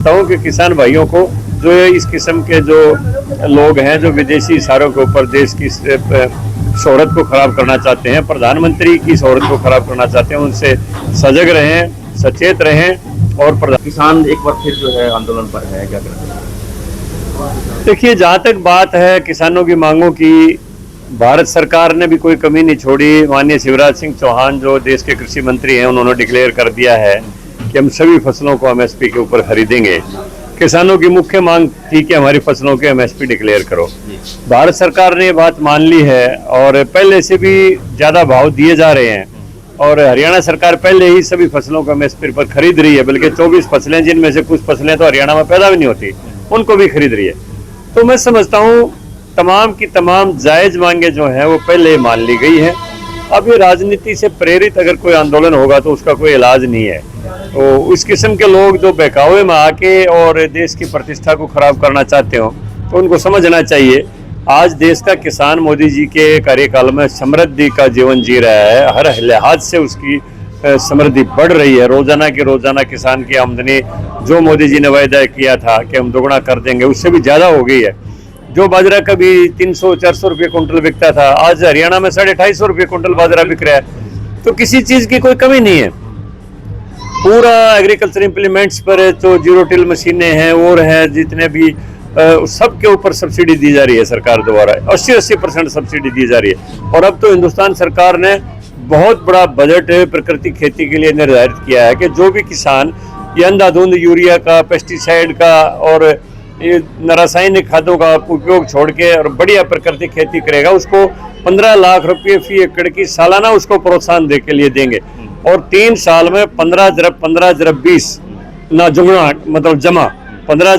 हूँ कि किसान भाइयों को जो इस किस्म के जो लोग हैं जो विदेशी इशारों के ऊपर देश की शोहरत को खराब करना चाहते हैं, प्रधानमंत्री की शोहरत को खराब करना चाहते हैं, उनसे सजग रहें, सचेत रहें। और किसान एक बार फिर जो है आंदोलन पर है, क्या करें? देखिए, जहाँ तक बात है किसानों की मांगों की, भारत सरकार ने भी कोई कमी नहीं छोड़ी। माननीय शिवराज सिंह चौहान जो देश के कृषि मंत्री हैं, उन्होंने डिक्लेयर कर दिया है कि हम सभी फसलों को एमएसपी के ऊपर खरीदेंगे। किसानों की मुख्य मांग थी कि हमारी फसलों के एमएसपी डिक्लेयर करो। भारत सरकार ने ये बात मान ली है और पहले से भी ज़्यादा भाव दिए जा रहे हैं। और हरियाणा सरकार पहले ही सभी फसलों को एमएसपी पर खरीद रही है, बल्कि 24 फसलें, जिनमें से कुछ फसलें तो हरियाणा में पैदा भी नहीं होती, उनको भी खरीद रही है। तो मैं समझता हूँ तमाम की तमाम जायज़ मांगे जो हैं वो पहले मान ली गई हैं। अब ये राजनीति से प्रेरित अगर कोई आंदोलन होगा तो उसका कोई इलाज नहीं है। तो इस किस्म के लोग जो बहकावे में आके और देश की प्रतिष्ठा को खराब करना चाहते हो, तो उनको समझना चाहिए आज देश का किसान मोदी जी के कार्यकाल में समृद्धि का जीवन जी रहा है। हर लिहाज से उसकी समृद्धि बढ़ रही है। रोजाना की रोजाना किसान की आमदनी जो मोदी जी ने वायदा किया था कि हम दोगुना कर देंगे, उससे भी ज़्यादा हो गई है। जो बाजरा कभी 300-400 रुपये कुंटल बिकता था, आज हरियाणा में 250 रुपये कुंटल बाजरा बिक रहा है। तो किसी चीज़ की कोई कमी नहीं है। पूरा एग्रीकल्चर इम्प्लीमेंट्स पर जो जीरो टिल मशीनें हैं और हैं, जितने भी सब के ऊपर सब्सिडी दी जा रही है सरकार द्वारा। 80% सब्सिडी दी जा रही है। और अब तो हिंदुस्तान सरकार ने बहुत बड़ा बजट प्राकृतिक खेती के लिए निर्धारित किया है कि जो भी किसान ये अंधाधुंध यूरिया का, पेस्टिसाइड का और ये रासायनिक खादों का उपयोग छोड़ के और बढ़िया प्राकृतिक खेती करेगा, उसको 15 लाख रुपये फी एकड़ की सालाना उसको प्रोत्साहन दे के लिए देंगे। और 3 साल में 15 ना जुगना मतलब जमा 15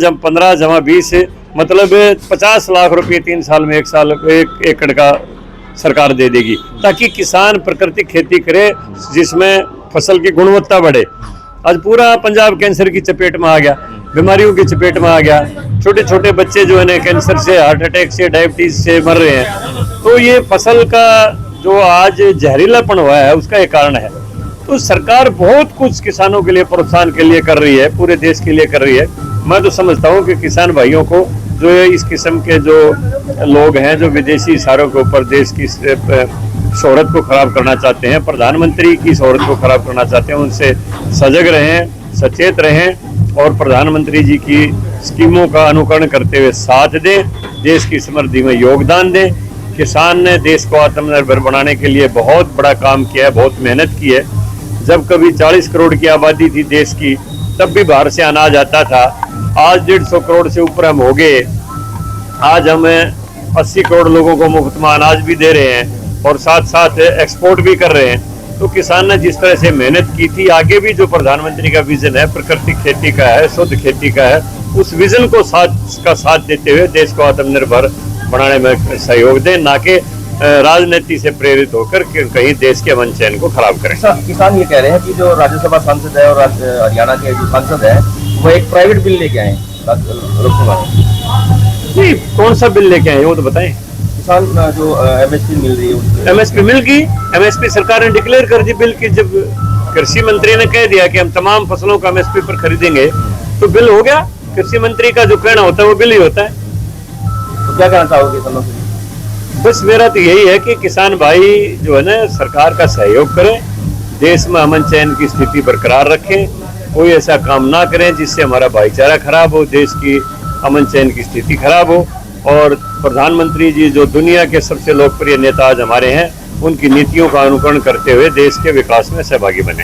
जमा 20 मतलब 50 लाख रुपये 3 साल में एक एकड़ का सरकार दे देगी, ताकि किसान प्राकृतिक खेती करे जिसमें फसल की गुणवत्ता बढ़े। आज पूरा पंजाब कैंसर की चपेट में आ गया, बीमारियों की चपेट में आ गया। छोटे छोटे बच्चे जो है कैंसर से, हार्ट अटैक से, डायबिटीज से मर रहे हैं। तो ये फसल का जो आज जहरीलापन हुआ है उसका एक कारण है। तो सरकार बहुत कुछ किसानों के लिए, प्रोत्साहन के लिए कर रही है, पूरे देश के लिए कर रही है। मैं तो समझता हूँ कि किसान भाइयों को जो इस किस्म के जो लोग हैं जो विदेशी इशारों के ऊपर देश की शोहरत को खराब करना चाहते हैं, प्रधानमंत्री की शोहरत को खराब करना चाहते हैं, उनसे सजग रहें, सचेत रहें और प्रधानमंत्री जी की स्कीमों का अनुकरण करते हुए साथ दें, देश की समृद्धि में योगदान दें। किसान ने देश को आत्मनिर्भर बनाने के लिए बहुत बड़ा काम किया है, बहुत मेहनत की है। जब कभी 40 करोड़ की आबादी थी देश की, तब भी बाहर से अनाज आता था। आज 150 करोड़ से ऊपर हम हो गए। आज हम 80 करोड़ लोगों को मुफ्त में अनाज भी दे रहे हैं और साथ साथ एक्सपोर्ट भी कर रहे हैं। तो किसान ने जिस तरह से मेहनत की थी, आगे भी जो प्रधानमंत्री का विजन है प्राकृतिक खेती का है, शुद्ध खेती का है, उस विजन को साथ देते हुए देश को आत्मनिर्भर बनाने में सहयोग दें, ना कि राजनीति से प्रेरित होकर कहीं देश के अमन चैन को खराब करें। किसान ये कह रहे हैं कि जो राज्यसभा सांसद है और हरियाणा के जो सांसद है वो एक प्राइवेट बिल लेके आए लोकसभा में। नहीं, कौन सा बिल लेके आए वो तो बताएं। किसान जो एमएसपी मिल रही है, एमएसपी मिल गई। एमएसपी सरकार ने डिक्लेयर कर दी बिल की। जब कृषि मंत्री ने कह दिया कि हम तमाम फसलों का एमएसपी पर खरीदेंगे, तो बिल हो गया। कृषि मंत्री का जो कहना होता है वो बिल ही होता है। तो क्या कहना चाहोगे किसानों से? बस मेरा तो यही है कि किसान भाई जो है ना सरकार का सहयोग करें, देश में अमन चैन की स्थिति बरकरार रखें, कोई ऐसा काम ना करें जिससे हमारा भाईचारा खराब हो, देश की अमन चैन की स्थिति खराब हो। और प्रधानमंत्री जी जो दुनिया के सबसे लोकप्रिय नेता आज हमारे हैं, उनकी नीतियों का अनुकरण करते हुए देश के विकास में सहभागी बने।